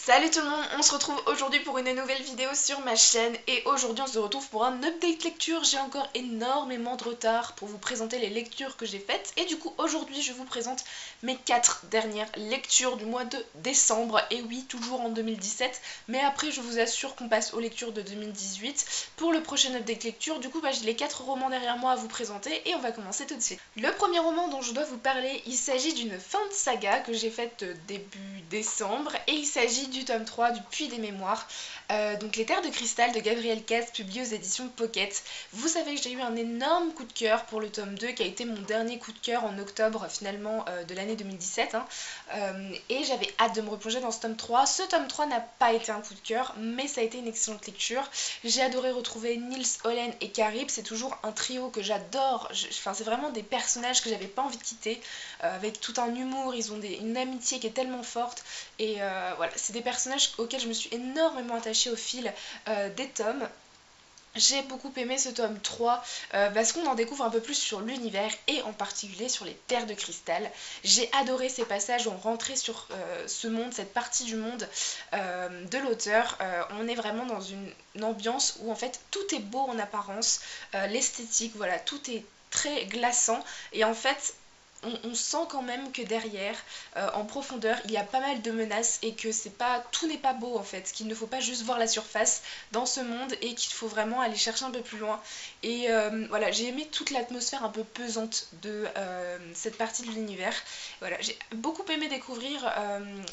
Salut tout le monde, on se retrouve aujourd'hui pour une nouvelle vidéo sur ma chaîne et aujourd'hui on se retrouve pour un update lecture. J'ai encore énormément de retard pour vous présenter les lectures que j'ai faites et du coup aujourd'hui je vous présente mes 4 dernières lectures du mois de décembre. Et oui, toujours en 2017, mais après je vous assure qu'on passe aux lectures de 2018 pour le prochain update lecture. Du coup j'ai les 4 romans derrière moi à vous présenter et on va commencer tout de suite. Le premier roman dont je dois vous parler, il s'agit d'une fin de saga que j'ai faite début décembre et il s'agit du tome 3 du Puits des Mémoires, donc Les Terres de Cristal de Gabriel Casse, publié aux éditions Pocket. Vous savez que j'ai eu un énorme coup de cœur pour le tome 2 qui a été mon dernier coup de cœur en octobre finalement de l'année 2017 et j'avais hâte de me replonger dans ce tome 3. Ce tome 3 n'a pas été un coup de cœur mais ça a été une excellente lecture. J'ai adoré retrouver Niels, Olen et Carib, c'est toujours un trio que j'adore, enfin c'est vraiment des personnages que j'avais pas envie de quitter, avec tout un humour, ils ont une amitié qui est tellement forte et voilà, c'est des personnages auxquels je me suis énormément attachée au fil des tomes. J'ai beaucoup aimé ce tome 3 parce qu'on en découvre un peu plus sur l'univers et en particulier sur les terres de cristal. J'ai adoré ces passages où on rentrait sur ce monde, cette partie du monde de l'auteur. On est vraiment dans une ambiance où en fait tout est beau en apparence, l'esthétique, voilà, tout est très glaçant et en fait on sent quand même que derrière, en profondeur, il y a pas mal de menaces et que tout n'est pas beau en fait, qu'il ne faut pas juste voir la surface dans ce monde et qu'il faut vraiment aller chercher un peu plus loin. Et voilà, j'ai aimé toute l'atmosphère un peu pesante de cette partie de l'univers. Voilà, j'ai beaucoup aimé découvrir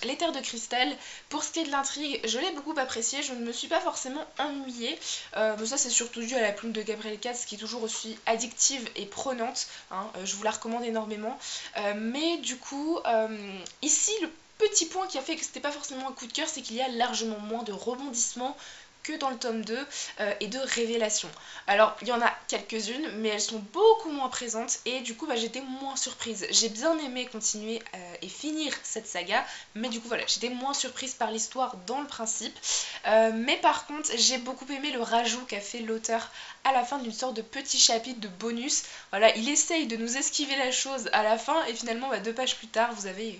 les terres de cristal. Pour ce qui est de l'intrigue, je l'ai beaucoup apprécié, je ne me suis pas forcément ennuyée. Mais ça c'est surtout dû à la plume de Gabriel Katz qui est toujours aussi addictive et prenante, je vous la recommande énormément. Mais du coup, ici, le petit point qui a fait que c'était pas forcément un coup de cœur, c'est qu'il y a largement moins de rebondissements que dans le tome 2 et de révélations. Alors, il y en a quelques-unes, mais elles sont beaucoup moins présentes et du coup, j'étais moins surprise. J'ai bien aimé continuer et finir cette saga, mais du coup, voilà, j'étais moins surprise par l'histoire dans le principe. Mais par contre, j'ai beaucoup aimé le rajout qu'a fait l'auteur à la fin d'une sorte de petit chapitre de bonus. Voilà, il essaye de nous esquiver la chose à la fin et finalement, 2 pages plus tard, vous avez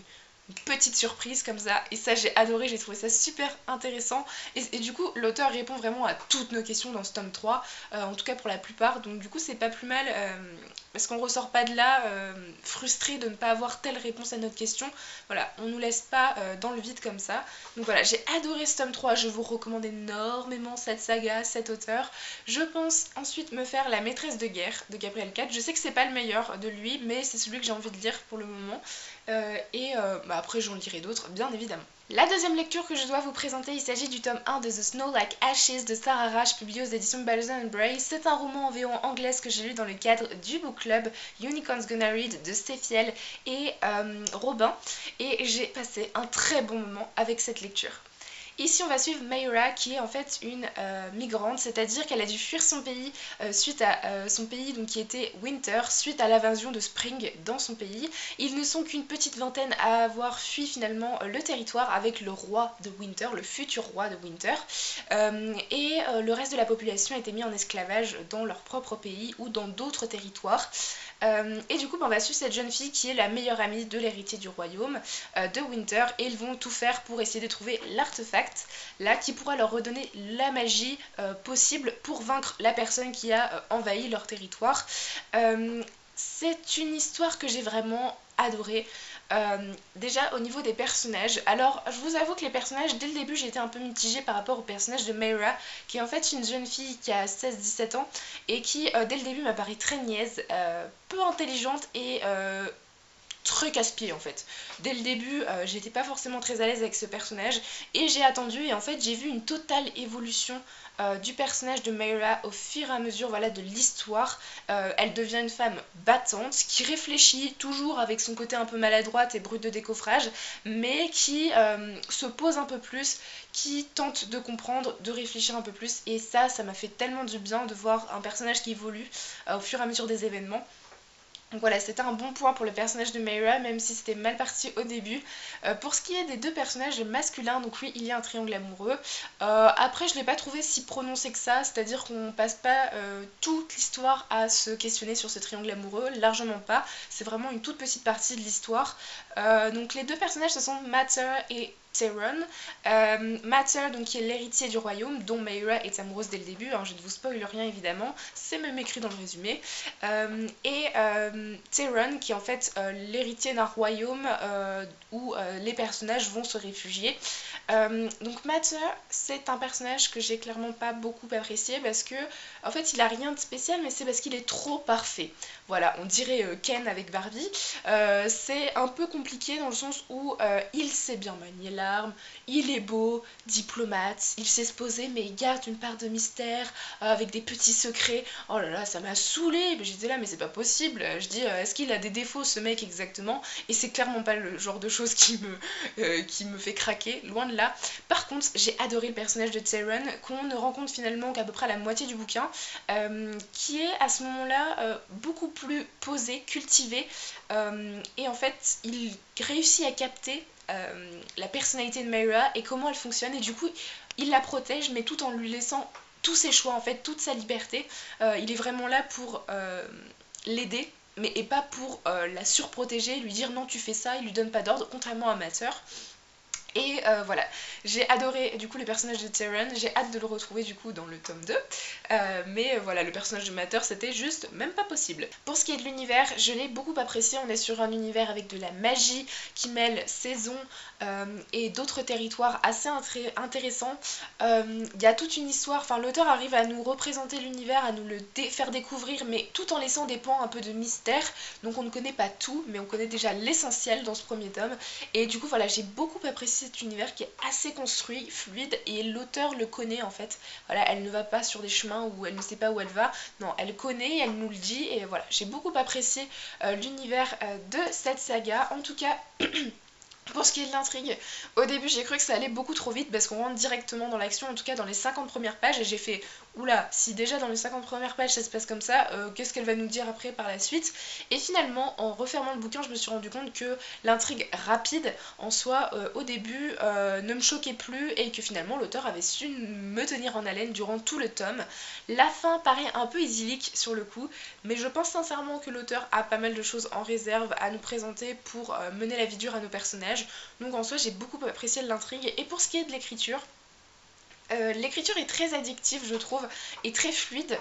une petite surprise comme ça et ça j'ai adoré, j'ai trouvé ça super intéressant et du coup l'auteur répond vraiment à toutes nos questions dans ce tome 3, en tout cas pour la plupart, donc du coup c'est pas plus mal parce qu'on ressort pas de là frustré de ne pas avoir telle réponse à notre question. Voilà, on nous laisse pas dans le vide comme ça. Donc voilà, j'ai adoré ce tome 3, je vous recommande énormément cette saga, cet auteur. Je pense ensuite me faire La Maîtresse de guerre de Gabriel Katz. Je sais que c'est pas le meilleur de lui mais c'est celui que j'ai envie de lire pour le moment. Après j'en lirai d'autres bien évidemment. La deuxième lecture que je dois vous présenter, il s'agit du tome 1 de The Snow Like Ashes de Sarah Rach, publié aux éditions Balzac & Brace. C'est un roman en VO anglaise que j'ai lu dans le cadre du book club Unicorns Gonna Read de Stéphie et Robin et j'ai passé un très bon moment avec cette lecture. Ici on va suivre Mayra qui est en fait une migrante, c'est-à-dire qu'elle a dû fuir son pays suite à son pays donc, qui était Winter, suite à l'invasion de Spring dans son pays. Ils ne sont qu'une petite vingtaine à avoir fui finalement le territoire avec le roi de Winter, le futur roi de Winter, et le reste de la population a été mis en esclavage dans leur propre pays ou dans d'autres territoires. Et du coup on va suivre cette jeune fille qui est la meilleure amie de l'héritier du royaume de Winter et ils vont tout faire pour essayer de trouver l'artefact là qui pourra leur redonner la magie possible pour vaincre la personne qui a envahi leur territoire. C'est une histoire que j'ai vraiment adorée. Déjà au niveau des personnages, alors je vous avoue que les personnages dès le début j'ai été un peu mitigée par rapport au personnage de Mayra qui est en fait une jeune fille qui a 16-17 ans et qui dès le début m'apparaît très niaise, peu intelligente et très casse-pied en fait. Dès le début, j'étais pas forcément très à l'aise avec ce personnage et j'ai attendu et en fait j'ai vu une totale évolution du personnage de Mayra au fur et à mesure voilà, de l'histoire. Elle devient une femme battante qui réfléchit toujours avec son côté un peu maladroite et brute de décoffrage, mais qui se pose un peu plus, qui tente de comprendre, de réfléchir un peu plus et ça m'a fait tellement du bien de voir un personnage qui évolue au fur et à mesure des événements. Donc voilà, c'était un bon point pour le personnage de Mayra, même si c'était mal parti au début. Pour ce qui est des 2 personnages masculins, donc oui, il y a un triangle amoureux. Après, je ne l'ai pas trouvé si prononcé que ça, c'est-à-dire qu'on passe pas toute l'histoire à se questionner sur ce triangle amoureux, largement pas. C'est vraiment une toute petite partie de l'histoire. Donc les 2 personnages, ce sont Matter et Theron, Matter, donc qui est l'héritier du royaume, dont Mayra est amoureuse dès le début, hein, je ne vous spoil rien évidemment, c'est même écrit dans le résumé, et Theron qui est en fait l'héritier d'un royaume où les personnages vont se réfugier. Donc Matter, c'est un personnage que j'ai clairement pas beaucoup apprécié parce que en fait il a rien de spécial, mais c'est parce qu'il est trop parfait. Voilà, on dirait Ken avec Barbie. C'est un peu compliqué dans le sens où il sait bien manier l'arme, il est beau, diplomate, il sait se poser, mais il garde une part de mystère avec des petits secrets. Oh là là, ça m'a saoulée. J'étais là, mais c'est pas possible. Je dis, est-ce qu'il a des défauts ce mec exactement? Et c'est clairement pas le genre de choses qui me fait craquer, loin de là. Par contre, j'ai adoré le personnage de Theron, qu'on ne rencontre finalement qu'à peu près à la moitié du bouquin, qui est à ce moment-là beaucoup plus posé, cultivé, et en fait, il réussit à capter la personnalité de Mayra et comment elle fonctionne, et du coup, il la protège, mais tout en lui laissant tous ses choix, en fait, toute sa liberté. Il est vraiment là pour l'aider, mais et pas pour la surprotéger, lui dire non tu fais ça, il lui donne pas d'ordre, contrairement à Matter. Et voilà, j'ai adoré du coup le personnage de Theron, j'ai hâte de le retrouver du coup dans le tome 2, mais voilà, le personnage de Matter c'était juste même pas possible. Pour ce qui est de l'univers, je l'ai beaucoup apprécié, on est sur un univers avec de la magie qui mêle saisons et d'autres territoires assez intéressants. Il y a toute une histoire, enfin l'auteur arrive à nous représenter l'univers, à nous le faire découvrir, mais tout en laissant des pans un peu de mystère, donc on ne connaît pas tout, mais on connaît déjà l'essentiel dans ce premier tome, et du coup voilà, j'ai beaucoup apprécié cet univers qui est assez construit, fluide, et l'auteur le connaît en fait. Voilà, elle ne va pas sur des chemins où elle ne sait pas où elle va, non, elle connaît, elle nous le dit, et voilà, j'ai beaucoup apprécié l'univers de cette saga. En tout cas, pour ce qui est de l'intrigue, au début j'ai cru que ça allait beaucoup trop vite parce qu'on rentre directement dans l'action, en tout cas dans les 50 premières pages, et j'ai fait oula, si déjà dans les 50 premières pages ça se passe comme ça, qu'est-ce qu'elle va nous dire après par la suite? Et finalement, en refermant le bouquin, je me suis rendu compte que l'intrigue rapide en soi, au début, ne me choquait plus, et que finalement l'auteur avait su me tenir en haleine durant tout le tome. La fin paraît un peu idyllique sur le coup, mais je pense sincèrement que l'auteur a pas mal de choses en réserve à nous présenter pour mener la vie dure à nos personnages. Donc en soi j'ai beaucoup apprécié l'intrigue. Et pour ce qui est de l'écriture, l'écriture est très addictive je trouve, et très fluide.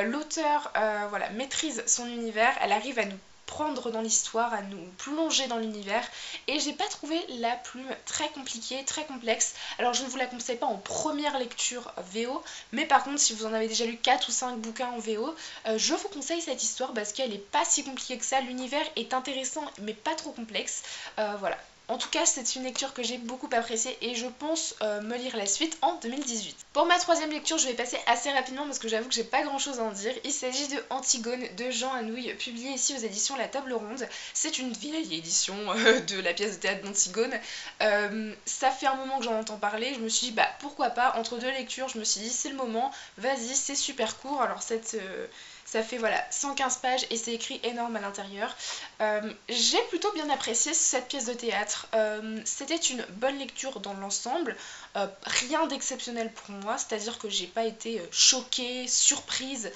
L'auteur voilà, maîtrise son univers, elle arrive à nous prendre dans l'histoire, à nous plonger dans l'univers, et j'ai pas trouvé la plume très compliquée, très complexe. Alors je ne vous la conseille pas en première lecture VO, mais par contre si vous en avez déjà lu 4 ou 5 bouquins en VO, je vous conseille cette histoire parce qu'elle est pas si compliquée que ça, l'univers est intéressant mais pas trop complexe. Voilà. En tout cas, c'est une lecture que j'ai beaucoup appréciée et je pense me lire la suite en 2018. Pour ma troisième lecture, je vais passer assez rapidement parce que j'avoue que j'ai pas grand chose à en dire. Il s'agit de Antigone de Jean Anouilh, publié ici aux éditions La Table Ronde. C'est une vieille édition de la pièce de théâtre d'Antigone. Ça fait un moment que j'en entends parler, je me suis dit bah pourquoi pas, entre deux lectures, je me suis dit c'est le moment, vas-y, c'est super court. Alors ça fait voilà 115 pages et c'est écrit énorme à l'intérieur. J'ai plutôt bien apprécié cette pièce de théâtre. C'était une bonne lecture dans l'ensemble. Rien d'exceptionnel pour moi, c'est-à-dire que j'ai pas été choquée, surprise,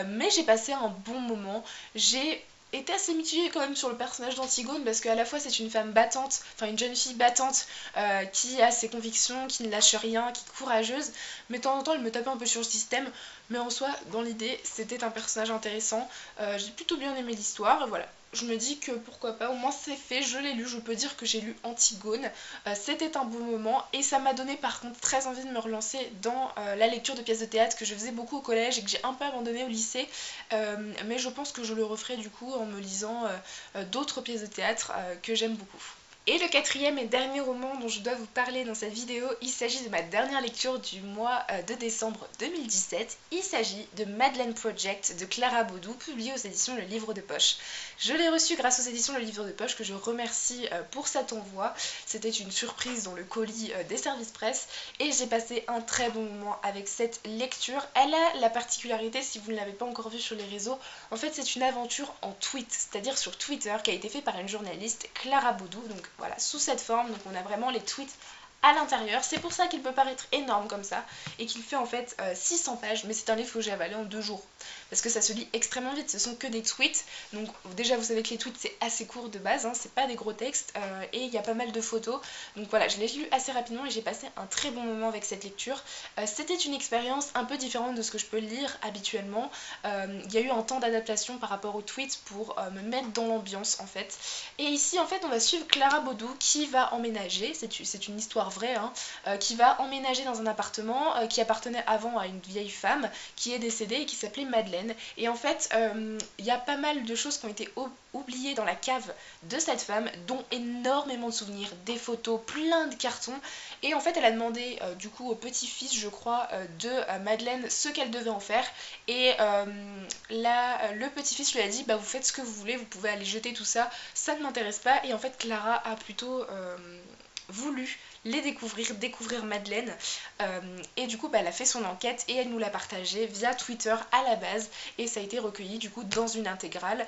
mais j'ai passé un bon moment. J'ai été assez mitigée quand même sur le personnage d'Antigone parce qu'à la fois c'est une femme battante, enfin une jeune fille battante qui a ses convictions, qui ne lâche rien, qui est courageuse, mais de temps en temps elle me tapait un peu sur le système, mais en soi dans l'idée c'était un personnage intéressant. J'ai plutôt bien aimé l'histoire, voilà. Je me dis que pourquoi pas, au moins c'est fait, je l'ai lu, je peux dire que j'ai lu Antigone, c'était un bon moment, et ça m'a donné par contre très envie de me relancer dans la lecture de pièces de théâtre que je faisais beaucoup au collège et que j'ai un peu abandonné au lycée, mais je pense que je le referai du coup en me lisant d'autres pièces de théâtre que j'aime beaucoup. Et le quatrième et dernier roman dont je dois vous parler dans cette vidéo, il s'agit de ma dernière lecture du mois de décembre 2017. Il s'agit de Madeleine Project de Clara Baudou, publié aux éditions Le Livre de Poche. Je l'ai reçu grâce aux éditions Le Livre de Poche, que je remercie pour cet envoi. C'était une surprise dans le colis des services presse, et j'ai passé un très bon moment avec cette lecture. Elle a la particularité, si vous ne l'avez pas encore vue sur les réseaux, en fait c'est une aventure en tweet, c'est-à-dire sur Twitter, qui a été fait par une journaliste, Clara Baudou, donc voilà, sous cette forme. Donc on a vraiment les tweets à l'intérieur. C'est pour ça qu'il peut paraître énorme comme ça et qu'il fait en fait 600 pages, mais c'est un livre que j'ai avalé en 2 jours parce que ça se lit extrêmement vite. Ce sont que des tweets, donc déjà vous savez que les tweets c'est assez court de base, hein, c'est pas des gros textes et il y a pas mal de photos, donc voilà, je l'ai lu assez rapidement et j'ai passé un très bon moment avec cette lecture. C'était une expérience un peu différente de ce que je peux lire habituellement. Il y a eu un temps d'adaptation par rapport aux tweets pour me mettre dans l'ambiance en fait. Et ici en fait on va suivre Clara Baudou qui va emménager, c'est une histoire vraie, hein, qui va emménager dans un appartement qui appartenait avant à une vieille femme qui est décédée et qui s'appelait Madeleine. Et en fait il y a pas mal de choses qui ont été oubliées dans la cave de cette femme, dont énormément de souvenirs, des photos, plein de cartons. Et en fait elle a demandé du coup au petit-fils je crois de Madeleine ce qu'elle devait en faire. Et le petit-fils lui a dit bah vous faites ce que vous voulez, vous pouvez aller jeter tout ça, ça ne m'intéresse pas. Et en fait Clara a plutôt voulu découvrir Madeleine et du coup bah, elle a fait son enquête et elle nous l'a partagée via Twitter à la base et ça a été recueilli du coup dans une intégrale.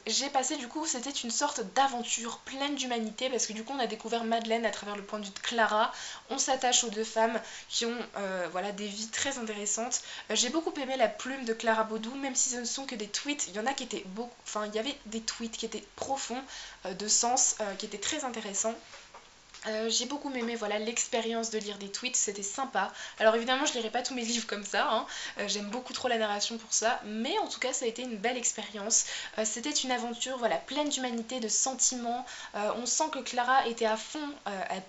J'ai passé du coup, c'était une sorte d'aventure pleine d'humanité parce que du coup on a découvert Madeleine à travers le point de vue de Clara, on s'attache aux 2 femmes qui ont voilà, des vies très intéressantes. J'ai beaucoup aimé la plume de Clara Baudou, même si ce ne sont que des tweets, il y en a qui étaient beaucoup, enfin il y avait des tweets qui étaient profonds de sens, qui étaient très intéressants. J'ai beaucoup aimé voilà, l'expérience de lire des tweets, c'était sympa. Alors évidemment je lirai pas tous mes livres comme ça, hein. J'aime beaucoup trop la narration pour ça, mais en tout cas ça a été une belle expérience. C'était une aventure voilà, pleine d'humanité, de sentiments. On sent que Clara était à fond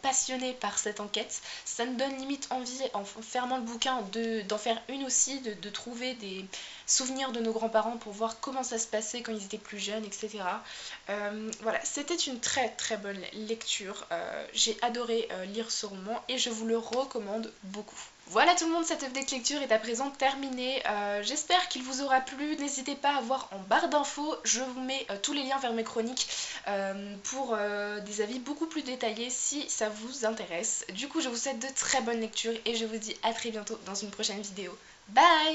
passionnée par cette enquête. Ça me donne limite envie, en fermant le bouquin, d'en faire une aussi, de trouver des souvenirs de nos grands-parents pour voir comment ça se passait quand ils étaient plus jeunes, etc. Voilà, c'était une très très bonne lecture. J'ai adoré lire ce roman et je vous le recommande beaucoup. Voilà tout le monde, cette update lecture est à présent terminée. J'espère qu'il vous aura plu. N'hésitez pas à voir en barre d'infos, je vous mets tous les liens vers mes chroniques pour des avis beaucoup plus détaillés si ça vous intéresse. Du coup, je vous souhaite de très bonnes lectures et je vous dis à très bientôt dans une prochaine vidéo. Bye!